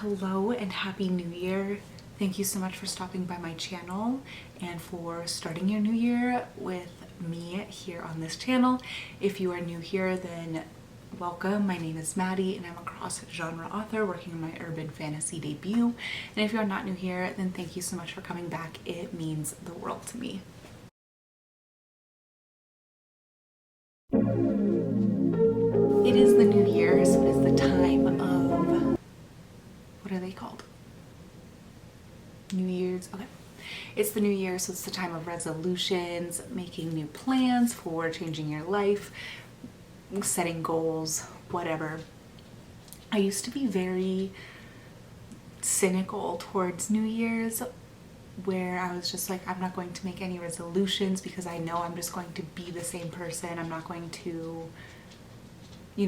Hello and happy new year. Thank you so much for stopping by my channel and for starting your new year with me here on this channel. If you are new here, then welcome. My name is Maddi and I'm a cross-genre author working on my urban fantasy debut. And if you're not new here, then thank you so much for coming back. It means the world to me. It is the new year, so it is the time of, what are they called? New Year's. Okay. It's the new year, so it's the time of resolutions, making new plans for changing your life, setting goals, whatever. I used to be very cynical towards New Year's, where I was just like, I'm not going to make any resolutions because I know I'm just going to be the same person. I'm not going to,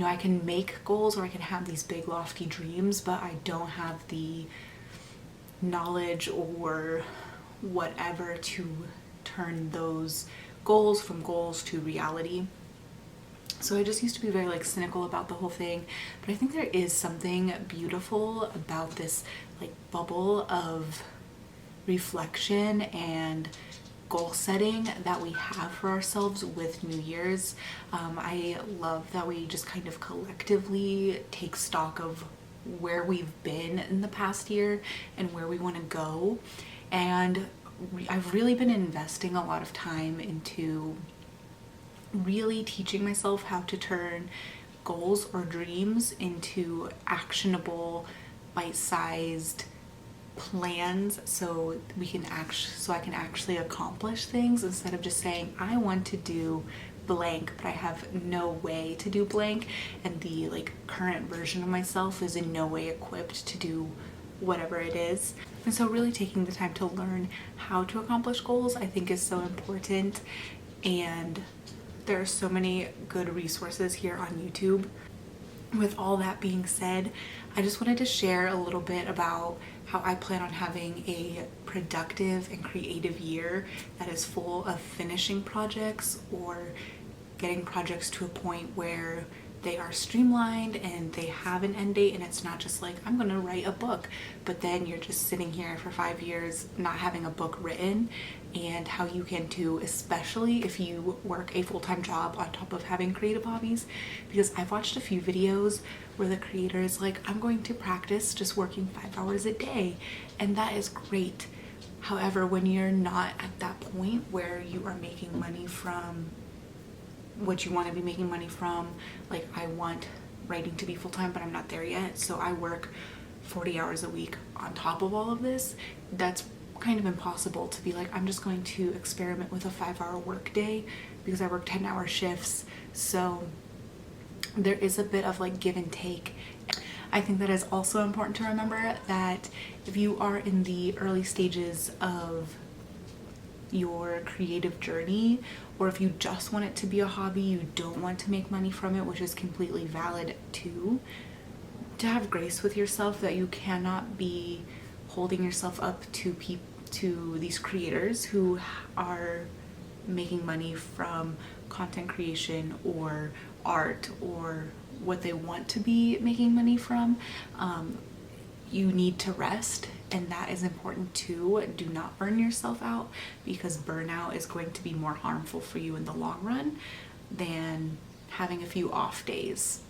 I can make goals or I can have these big lofty dreams, but I don't have the knowledge or whatever to turn those goals from goals to reality. So I just used to be very cynical about the whole thing, but I think there is something beautiful about this bubble of reflection and goal setting that we have for ourselves with New Year's. I love that we just kind of collectively take stock of where we've been in the past year and where we want to go. And I've really been investing a lot of time into really teaching myself how to turn goals or dreams into actionable, bite-sized plans so I can actually accomplish things instead of just saying I want to do blank, but I have no way to do blank, and the current version of myself is in no way equipped to do whatever it is. And so really taking the time to learn how to accomplish goals I think is so important, and there are so many good resources here on YouTube. With all that being said, I just wanted to share a little bit about how I plan on having a productive and creative year that is full of finishing projects or getting projects to a point where they are streamlined and they have an end date, and it's not just like I'm gonna write a book, but then you're just sitting here for 5 years not having a book written, and how you can too, especially if you work a full-time job on top of having creative hobbies. Because I've watched a few videos where the creator is like, I'm going to practice just working 5 hours a day, and that is great. However, when you're not at that point where you are making money from what you want to be making money from, I want writing to be full-time, but I'm not there yet, so I work 40 hours a week on top of all of this. That's kind of impossible to be like, I'm just going to experiment with a 5-hour work day because I work 10-hour shifts. So there is a bit of give and take. I think that is also important to remember that if you are in the early stages of your creative journey, or if you just want it to be a hobby, you don't want to make money from it, which is completely valid too, to have grace with yourself, that you cannot be holding yourself up to these creators who are making money from content creation or art or what they want to be making money from. You need to rest, and that is important too. Do not burn yourself out, because burnout is going to be more harmful for you in the long run than having a few off days.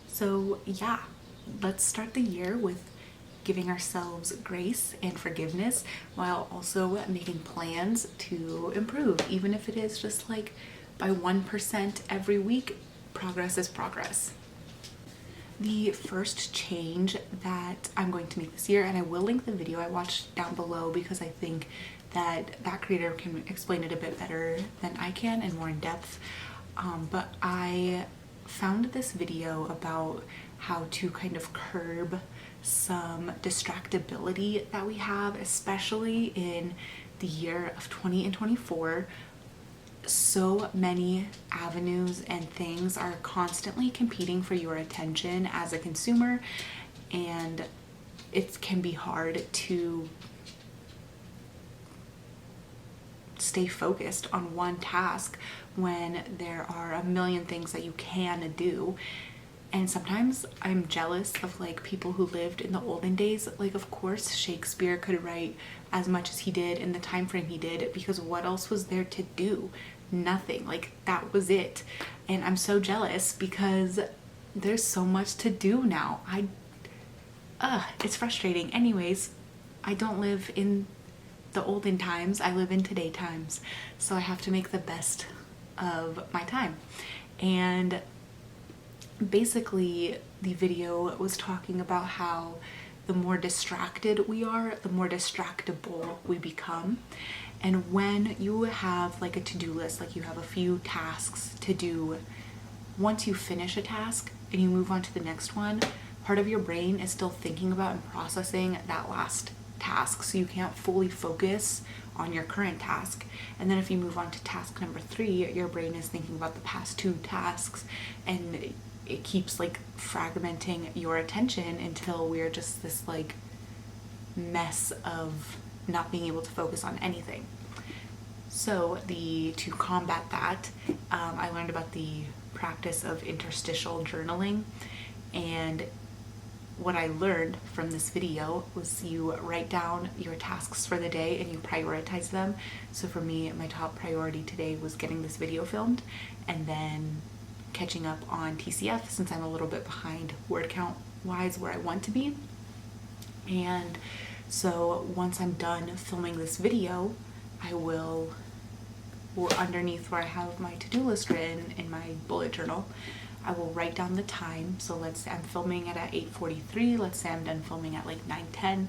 So yeah, let's start the year with giving ourselves grace and forgiveness while also making plans to improve, even if it is just by 1% every week. Progress is progress. The first change that I'm going to make this year, and I will link the video I watched down below because I think that creator can explain it a bit better than I can and more in depth, but I found this video about how to kind of curb some distractibility that we have, especially in the year of 20 and 24. So many avenues and things are constantly competing for your attention as a consumer, and it can be hard to stay focused on one task when there are a million things that you can do. And sometimes I'm jealous of like people who lived in the olden days. Like, of course Shakespeare could write as much as he did in the time frame he did, because what else was there to do? Nothing. Like, that was it. And I'm so jealous because there's so much to do now. It's frustrating. Anyways, I don't live in the olden times, I live in today times, so I have to make the best of my time. And basically the video was talking about how the more distracted we are, the more distractible we become. And when you have like a to-do list, like you have a few tasks to do, once you finish a task and you move on to the next one, part of your brain is still thinking about and processing that last task, so you can't fully focus on your current task. And then if you move on to task number 3, your brain is thinking about the past 2 tasks, and it keeps like fragmenting your attention until we're just this like mess of not being able to focus on anything. So to combat that, I learned about the practice of interstitial journaling. And what I learned from this video was you write down your tasks for the day and you prioritize them. So for me, my top priority today was getting this video filmed and then catching up on TCF, since I'm a little bit behind word count wise where I want to be. And so once I'm done filming this video, I will, or underneath where I have my to-do list written in my bullet journal, I will write down the time. So let's say I'm filming it at 8:43. Let's say I'm done filming at like 9:10.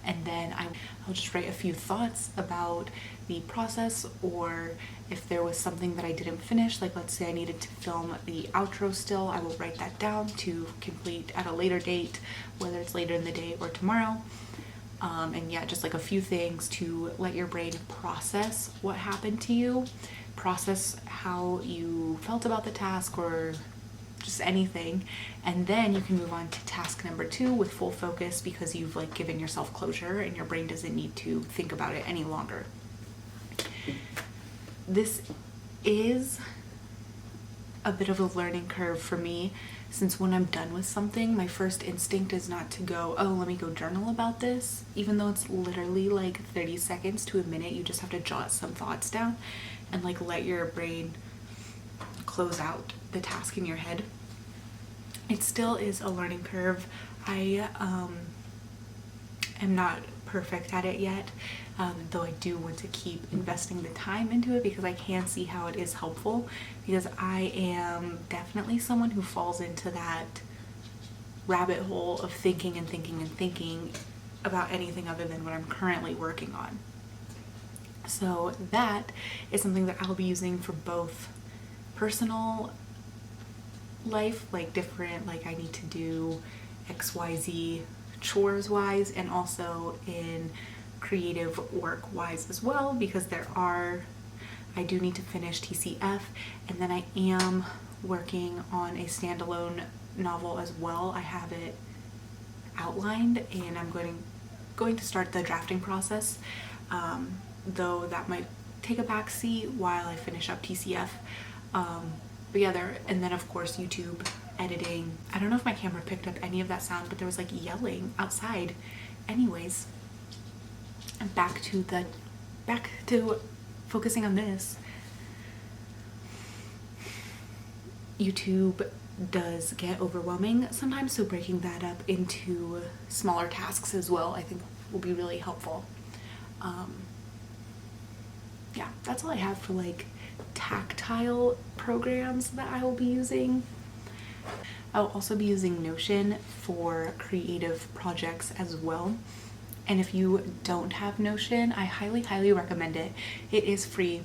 And then I'll just write a few thoughts about the process, or if there was something that I didn't finish, like let's say I needed to film the outro still, I will write that down to complete at a later date, whether it's later in the day or tomorrow. And yeah, just like a few things to let your brain process what happened to you, process how you felt about the task, or just anything. And then you can move on to task number 2 with full focus, because you've like given yourself closure and your brain doesn't need to think about it any longer. This is a bit of a learning curve for me, since when I'm done with something, my first instinct is not to go, oh, let me go journal about this, even though it's literally like 30 seconds to a minute. You just have to jot some thoughts down and like let your brain close out the task in your head. It still is a learning curve. I am not perfect at it yet, though I do want to keep investing the time into it, because I can see how it is helpful, because I am definitely someone who falls into that rabbit hole of thinking and thinking and thinking about anything other than what I'm currently working on. So that is something that I'll be using for both personal life, like different, like I need to do XYZ chores wise, and also in creative work wise as well, because I do need to finish TCF, and then I am working on a standalone novel as well. I have it outlined and I'm going to start the drafting process, though that might take a back seat while I finish up TCF. But yeah, and then of course YouTube, editing. I don't know if my camera picked up any of that sound, but there was like yelling outside. Anyways, back to focusing on this. YouTube does get overwhelming sometimes, so breaking that up into smaller tasks as well, I think will be really helpful. Yeah, that's all I have for like tactile programs that I will be using. I will also be using Notion for creative projects as well. And if you don't have Notion, I highly, highly recommend it. It is free.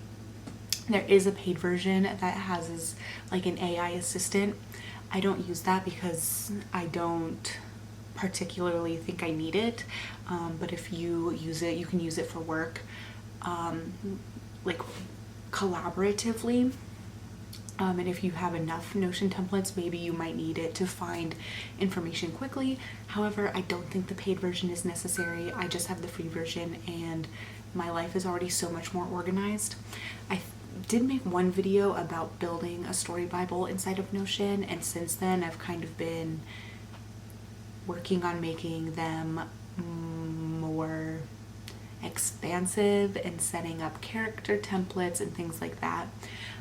There is a paid version that has like an AI assistant. I don't use that because I don't particularly think I need it. But if you use it, you can use it for work, like collaboratively. And if you have enough Notion templates, maybe you might need it to find information quickly. However, I don't think the paid version is necessary. I just have the free version and my life is already so much more organized. did make one video about building a story Bible inside of Notion, and since then I've kind of been working on making them more expansive and setting up character templates and things like that.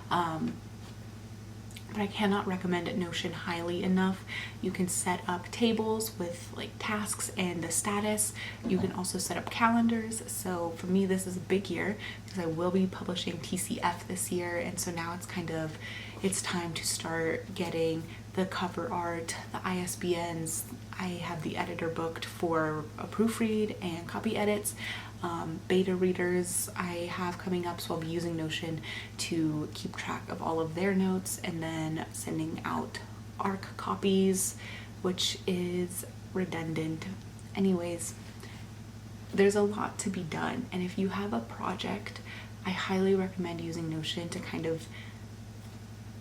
But I cannot recommend Notion highly enough. You can set up tables with like tasks and the status. You can also set up calendars. So for me, this is a big year because I will be publishing TCF this year. And so now it's time to start getting the cover art, the ISBNs. I have the editor booked for a proofread and copy edits. Beta readers I have coming up, so I'll be using Notion to keep track of all of their notes, and then sending out ARC copies, which is redundant. Anyways, there's a lot to be done, and if you have a project, I highly recommend using Notion to kind of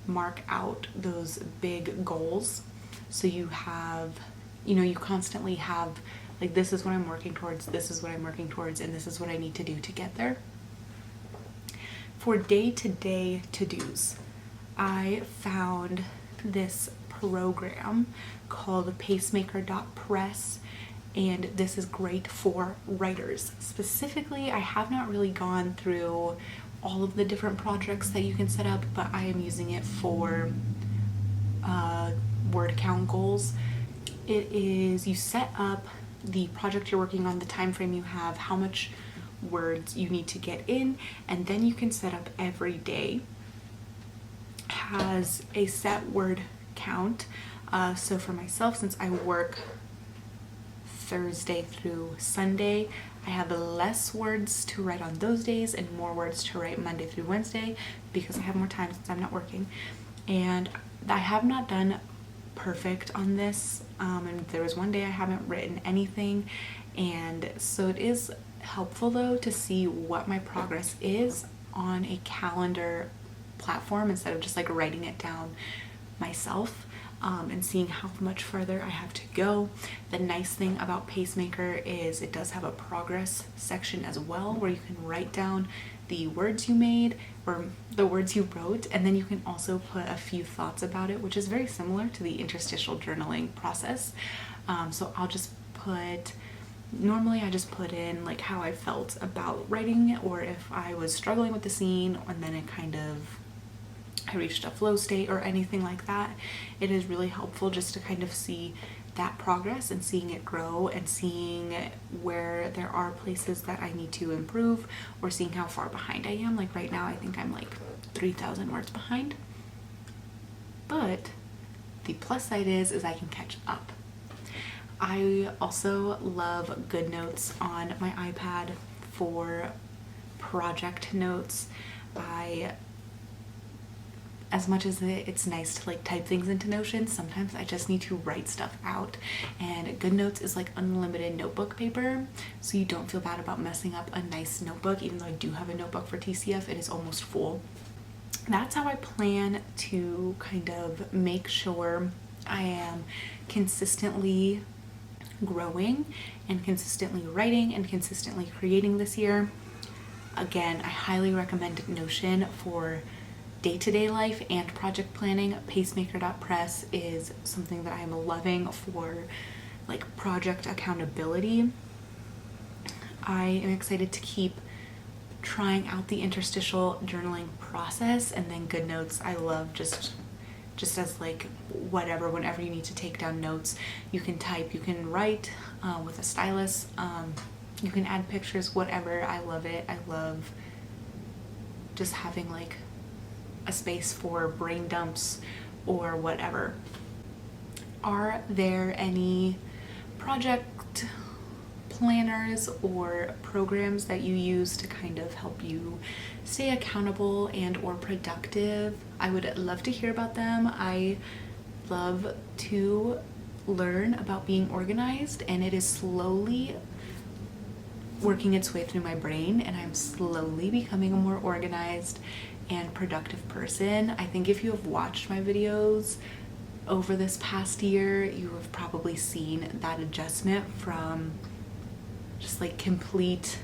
mark out those big goals. So you constantly have like, this is what I'm working towards, this is what I'm working towards, and this is what I need to do to get there. For day-to-day to-dos, I found this program called pacemaker.press, and this is great for writers. Specifically, I have not really gone through all of the different projects that you can set up, but I am using it for word count goals. It is, you set up the project you're working on, the time frame you have, how much words you need to get in, and then you can set up every day has a set word count. So for myself, since I work Thursday through Sunday, I have less words to write on those days and more words to write Monday through Wednesday because I have more time since I'm not working. And I have not done perfect on this, and there was one day I haven't written anything, and so it is helpful though to see what my progress is on a calendar platform instead of just like writing it down myself, and seeing how much further I have to go. The nice thing about Pacemaker is it does have a progress section as well where you can write down the words you made or the words you wrote, and then you can also put a few thoughts about it, which is very similar to the interstitial journaling process. So normally I just put in like how I felt about writing it, or if I was struggling with the scene, and then I reached a flow state or anything like that. It is really helpful just to kind of see that progress and seeing it grow and seeing where there are places that I need to improve, or seeing how far behind I am. Like right now I think I'm like 3,000 words behind, but the plus side is I can catch up. I also love GoodNotes on my iPad for project notes. As much as it's nice to like type things into Notion, sometimes I just need to write stuff out, and GoodNotes is like unlimited notebook paper, so you don't feel bad about messing up a nice notebook. Even though I do have a notebook for TCF, it is almost full. That's how I plan to kind of make sure I am consistently growing and consistently writing and consistently creating this year. Again, I highly recommend Notion for day-to-day life and project planning. Pacemaker.press is something that I'm loving for like project accountability. I am excited to keep trying out the interstitial journaling process, and then GoodNotes I love just as like whatever, whenever you need to take down notes, you can type, you can write with a stylus, you can add pictures, whatever. I love it. I love just having like a space for brain dumps or whatever. Are there any project planners or programs that you use to kind of help you stay accountable and or productive? I would love to hear about them. I love to learn about being organized, and it is slowly working its way through my brain, and I'm slowly becoming a more organized and productive person. I think if you have watched my videos over this past year, you have probably seen that adjustment from just like complete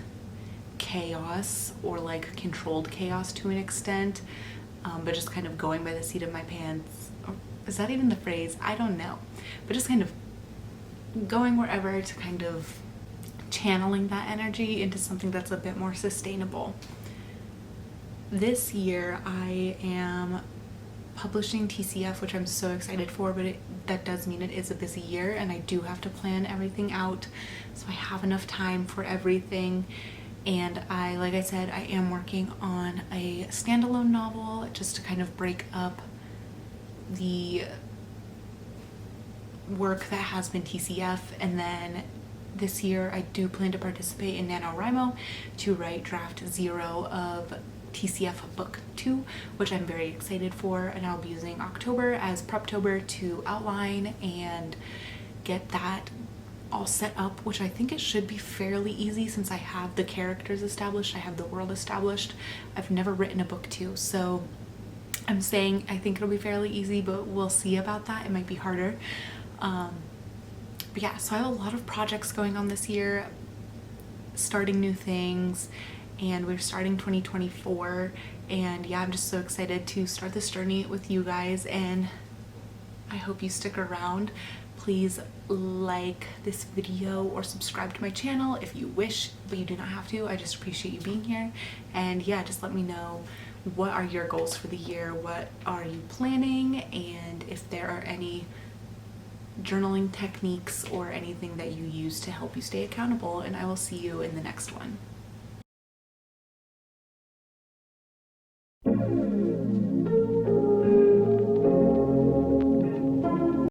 chaos or like controlled chaos to an extent, but just kind of going by the seat of my pants. Is that even the phrase? I don't know. But just kind of going wherever to kind of channeling that energy into something that's a bit more sustainable. This year I am publishing TCF, which I'm so excited for, but that does mean it is a busy year and I do have to plan everything out so I have enough time for everything. And like I said, I am working on a standalone novel just to kind of break up the work that has been TCF. And then this year I do plan to participate in NaNoWriMo to write draft 0 of TCF Book 2, which I'm very excited for, and I'll be using October as Preptober to outline and get that all set up, which I think it should be fairly easy since I have the characters established, I have the world established. I've never written a book 2, so I'm saying I think it'll be fairly easy, but we'll see about that. It might be harder. But yeah, so I have a lot of projects going on this year, starting new things, and we're starting 2024, and yeah, I'm just so excited to start this journey with you guys, and I hope you stick around. Please like this video or subscribe to my channel if you wish, but you do not have to. I just appreciate you being here. And yeah, just let me know, what are your goals for the year? What are you planning? And if there are any journaling techniques or anything that you use to help you stay accountable, and I will see you in the next one.